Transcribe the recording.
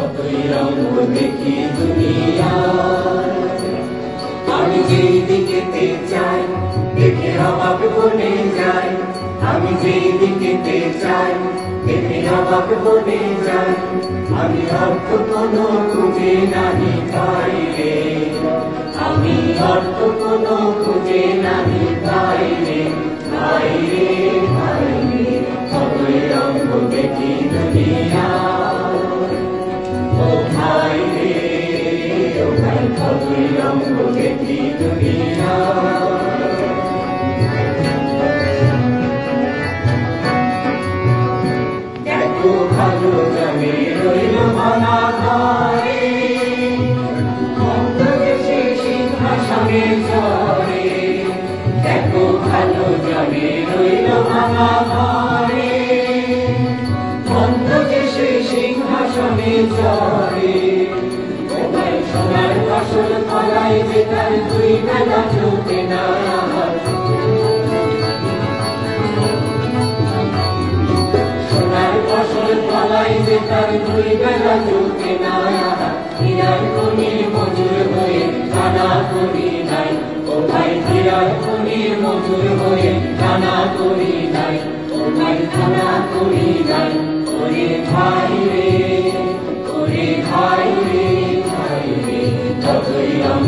কতই রঙ দেখি দুনিয়ায়। আমি যেই দিকেতে চাই দেখে অবাক বনে যাই, আমি যেই দিকেতে চাই দেখে অবাক বনে যাই। আমি অর্থ কোনো খুঁজে নাহি পাই রে, আমি অর্থ কোনো খুঁজে নাহি পাই রে, পাই রে, পাই রে। কতই রঙ দেখি দুনিয়ায়। ও ভাই রে, ও ভাই, কতই রঙ দেখি দুনিয়ায়। দেখো ভালো জমে রইল ভাঙা ঘরে, অন্তদেশে সিংহাসনে চড়ে। দেখো ভালো জমে রইল ভাঙা ঘরে, অন্তদেশে সিংহাসনে চড়ে। ও ভাই, সোনার ফসল ফলায় যে তার দুই বেলা চলতে না। যে তার দুই বেলা চলতে না, হীরার খনির মজুর হয়ে টানা করি নাই। ও ভাই, হীরার খনির মজুর হয়ে টানা করি নাই। ও ভাই, টানা করি নাই। ওরে ভাই রে, ওরে ভাই রে, ভাই রে, কতই রঙ